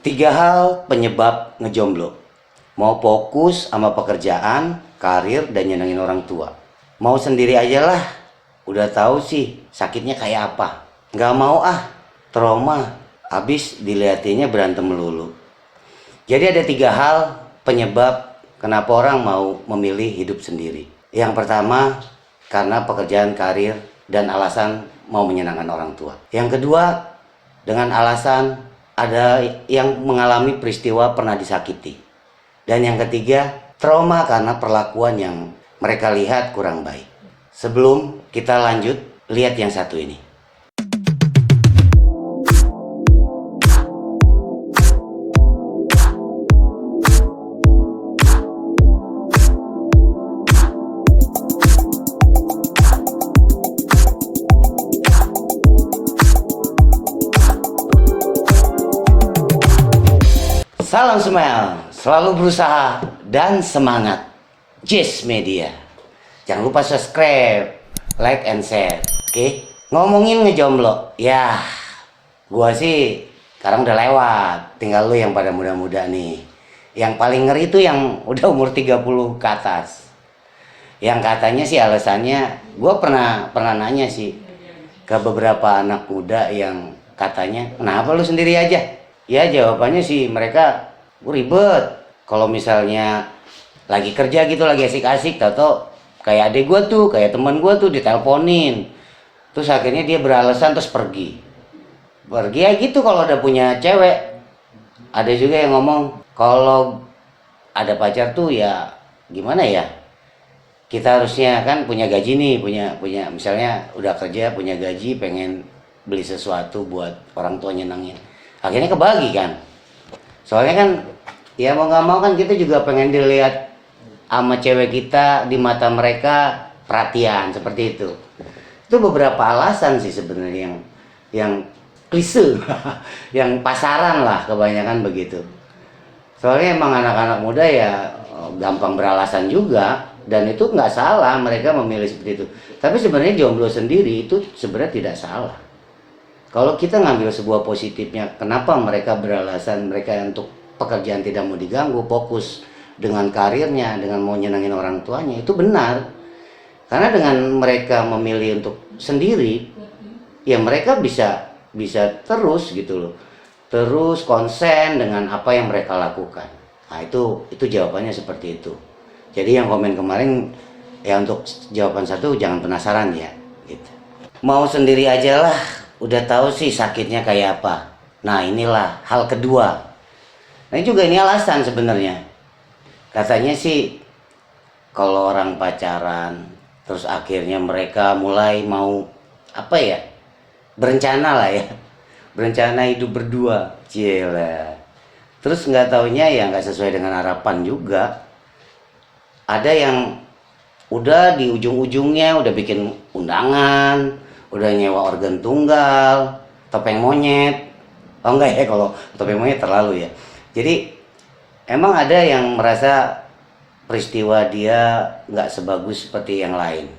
Tiga hal penyebab ngejomblo. Mau fokus sama pekerjaan, karir, dan nyenengin orang tua. Mau sendiri aja lah. Udah tahu sih sakitnya kayak apa. Nggak mau trauma. Habis dilihatinnya berantem melulu. Jadi ada tiga hal penyebab kenapa orang mau memilih hidup sendiri. Yang pertama, karena pekerjaan, karir, dan alasan mau menyenangkan orang tua. Yang kedua, dengan alasan ada yang mengalami peristiwa pernah disakiti. Dan yang ketiga, trauma karena perlakuan yang mereka lihat kurang baik. Sebelum kita lanjut, lihat yang satu ini. Salam Smile, selalu berusaha dan semangat. Jess Media. Jangan lupa subscribe, like, and share. Oke? Ngomongin ngejomblo, ya gua sih sekarang udah lewat. Tinggal lu yang pada muda-muda nih. Yang paling ngeri itu yang udah umur 30 ke atas. Yang katanya sih alasannya, gua pernah nanya sih ke beberapa anak muda yang katanya, kenapa lu sendiri aja? Ya jawabannya sih mereka, gue ribet. Kalau misalnya lagi kerja gitu, lagi asik-asik, tau kayak adik gue tuh, kayak temen gue tuh diteleponin. Terus akhirnya dia beralasan terus pergi. Pergi ya gitu kalau udah punya cewek. Ada juga yang ngomong, kalau ada pacar tuh ya gimana ya? Kita harusnya kan punya gaji nih, punya misalnya udah kerja, punya gaji, pengen beli sesuatu buat orang tua nyenengin. Akhirnya kebagi kan, soalnya kan ya mau nggak mau kan kita juga pengen dilihat sama cewek kita, di mata mereka perhatian seperti itu. Itu beberapa alasan sih sebenarnya yang klise yang pasaran lah kebanyakan begitu. Soalnya emang anak-anak muda ya gampang beralasan juga, dan itu nggak salah mereka memilih seperti itu. Tapi sebenarnya jomblo sendiri itu sebenarnya tidak salah. Kalau kita ngambil sebuah positifnya, kenapa mereka beralasan mereka untuk pekerjaan tidak mau diganggu, fokus dengan karirnya, dengan mau nyenengin orang tuanya, itu benar. Karena dengan mereka memilih untuk sendiri, ya mereka bisa terus gitu loh. Terus konsen dengan apa yang mereka lakukan. Nah itu jawabannya seperti itu. Jadi yang komen kemarin, ya untuk jawaban satu jangan penasaran ya. Gitu. Mau sendiri aja lah. Udah tahu sih sakitnya kayak apa. Nah inilah hal kedua. Nah juga ini alasan sebenarnya. Katanya sih kalau orang pacaran terus akhirnya mereka mulai mau apa ya, berencana lah ya, berencana hidup berdua, cila. Terus nggak taunya ya nggak sesuai dengan harapan juga. Ada yang udah di ujung-ujungnya udah bikin undangan, udah nyewa organ tunggal, topeng monyet. Oh enggak ya, kalau topeng monyet terlalu ya. Jadi emang ada yang merasa peristiwa dia nggak sebagus seperti yang lain.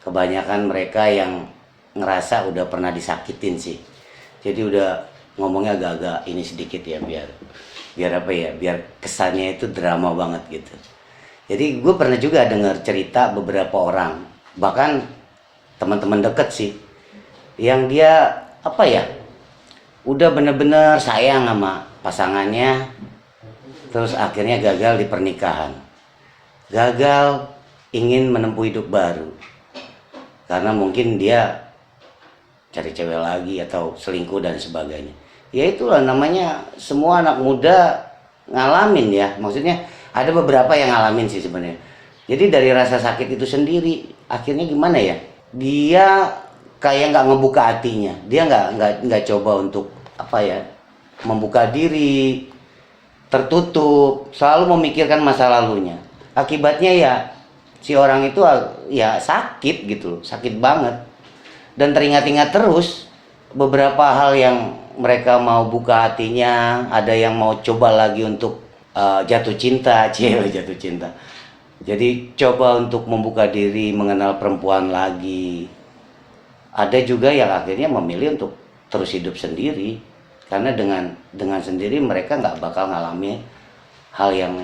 Kebanyakan mereka yang ngerasa udah pernah disakitin sih. Jadi udah ngomongnya agak-agak ini sedikit ya, biar apa ya, biar kesannya itu drama banget gitu. Jadi gue pernah juga dengar cerita beberapa orang, bahkan teman-teman deket sih, yang dia apa ya, udah bener-bener sayang sama pasangannya, terus akhirnya gagal di pernikahan, gagal ingin menempuh hidup baru karena mungkin dia cari cewek lagi atau selingkuh dan sebagainya. Ya itulah namanya, semua anak muda ngalamin ya, maksudnya ada beberapa yang ngalamin sih sebenarnya. Jadi dari rasa sakit itu sendiri akhirnya gimana ya, dia kayak nggak ngebuka hatinya, dia nggak coba untuk apa ya, membuka diri, tertutup, selalu memikirkan masa lalunya. Akibatnya ya si orang itu ya sakit gitu, sakit banget, dan teringat-ingat terus beberapa hal yang mereka mau buka hatinya. Ada yang mau coba lagi untuk jatuh cinta, jatuh cinta. Jadi coba untuk membuka diri, mengenal perempuan lagi. Ada juga yang akhirnya memilih untuk terus hidup sendiri. Karena dengan sendiri mereka nggak bakal ngalami hal yang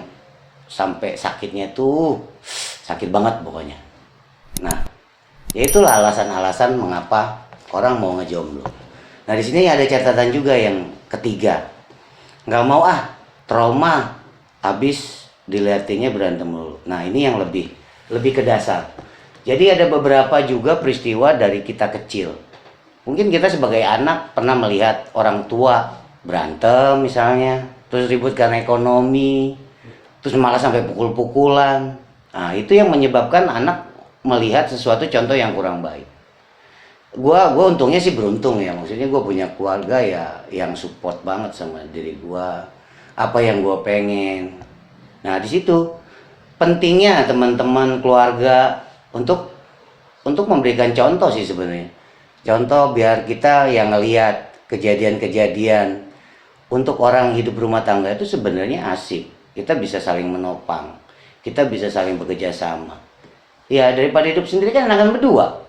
sampai sakitnya tuh sakit banget pokoknya. Nah, ya itulah alasan-alasan mengapa orang mau ngejomblo. Nah, di sini ada catatan juga yang ketiga. Nggak mau trauma habis dilihatinnya berantem dulu. Nah, ini yang lebih ke dasar. Jadi ada beberapa juga peristiwa dari kita kecil. Mungkin kita sebagai anak pernah melihat orang tua berantem misalnya, terus ribut karena ekonomi, terus malah sampai pukul-pukulan. Nah, itu yang menyebabkan anak melihat sesuatu contoh yang kurang baik. Gua untungnya sih beruntung ya, maksudnya gue punya keluarga ya yang support banget sama diri gua, apa yang gue pengen. Nah, di situ pentingnya teman-teman keluarga untuk memberikan contoh sih sebenarnya. Contoh biar kita yang ngelihat kejadian-kejadian untuk orang hidup rumah tangga itu sebenarnya asik. Kita bisa saling menopang, kita bisa saling bekerja sama. Ya daripada hidup sendiri kan enakan berdua,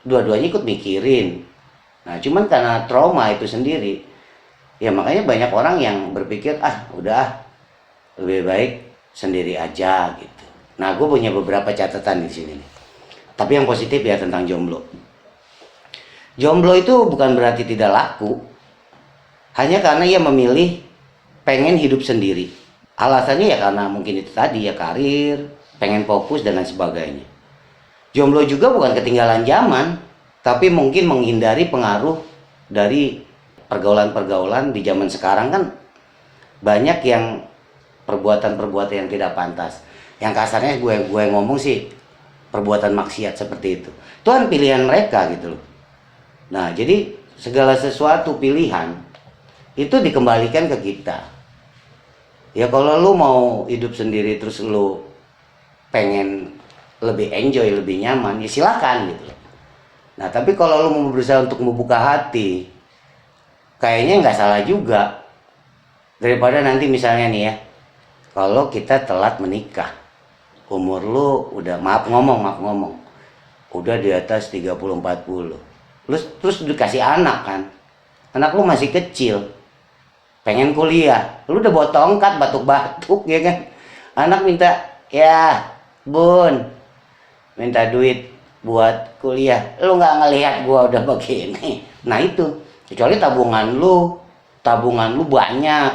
dua-duanya ikut mikirin. Nah cuman karena trauma itu sendiri, ya makanya banyak orang yang berpikir udah lebih baik sendiri aja gitu. Nah gue punya beberapa catatan di sini nih. Tapi yang positif ya tentang jomblo. Jomblo itu bukan berarti tidak laku, hanya karena ia memilih pengen hidup sendiri. Alasannya ya karena mungkin itu tadi ya karir, pengen fokus dan lain sebagainya. Jomblo juga bukan ketinggalan zaman, tapi mungkin menghindari pengaruh dari pergaulan-pergaulan di zaman sekarang kan banyak yang perbuatan-perbuatan yang tidak pantas. Yang kasarnya gue ngomong sih perbuatan maksiat seperti itu. Itu kan pilihan mereka gitu loh. Nah, jadi segala sesuatu pilihan itu dikembalikan ke kita. Ya kalau lu mau hidup sendiri terus lu pengen lebih enjoy, lebih nyaman, ya silakan gitu. Nah tapi kalau lu mau berusaha untuk membuka hati, kayaknya nggak salah juga. Daripada nanti misalnya nih ya, kalau kita telat menikah, umur lu udah maaf ngomong, udah di atas 30-40, terus dikasih anak kan, anak lu masih kecil, pengen kuliah, lu udah bawa tongkat batuk-batuk ya kan, anak minta ya bun minta duit buat kuliah, lu nggak ngelihat gua udah begini. Nah itu kecuali tabungan lu banyak,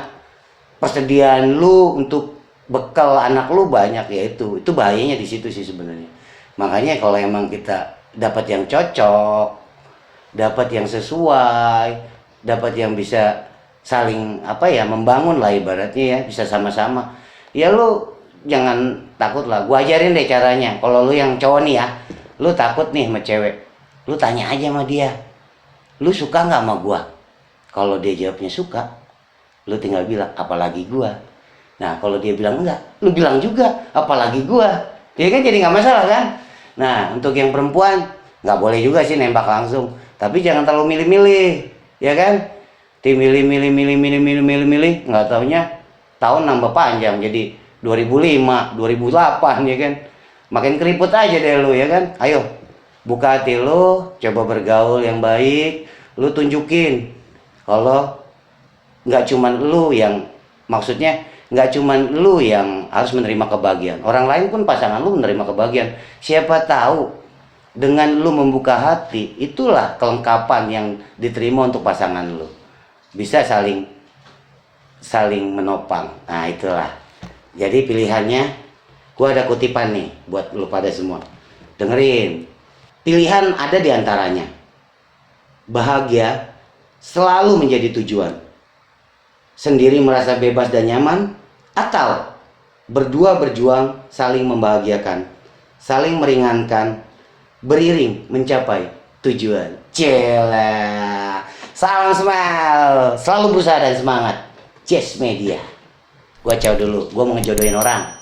persediaan lu untuk bekal anak lu banyak, ya itu bahayanya di situ sih sebenarnya. Makanya kalau emang kita dapat yang cocok, dapat yang sesuai, dapat yang bisa saling membangun lah ibaratnya ya, bisa sama-sama. Ya lu jangan takut lah, gua ajarin deh caranya. Kalau lu yang cowok nih ya, lu takut nih sama cewek, lu tanya aja sama dia, lu suka nggak sama gua? Kalau dia jawabnya suka, lu tinggal bilang apalagi gua. Nah kalau dia bilang enggak, lu bilang juga apalagi gua. Ya kan jadi nggak masalah kan. Nah untuk yang perempuan nggak boleh juga sih nembak langsung, tapi jangan terlalu milih-milih ya kan. Milih, nggak taunya tahun nambah panjang jadi 2005, 2008 ya kan. Makin keriput aja deh lu ya kan. Ayo buka hati lu, coba bergaul yang baik, lu tunjukin kalau nggak cuman lu yang, maksudnya nggak cuman lu yang harus menerima kebahagiaan, orang lain pun pasangan lu menerima kebahagiaan. Siapa tahu dengan lu membuka hati, itulah kelengkapan yang diterima untuk pasangan lu. Bisa saling menopang. Nah itulah. Jadi pilihannya, gua ada kutipan nih buat lu pada semua. Dengerin. Pilihan ada di antaranya. Bahagia selalu menjadi tujuan. Sendiri merasa bebas dan nyaman, atau berdua berjuang saling membahagiakan, saling meringankan, beriring mencapai tujuan. Cela. Salam smile, selalu berusaha dan semangat. Jazz Media. Gua ciao dulu, gua mau ngejodohin orang.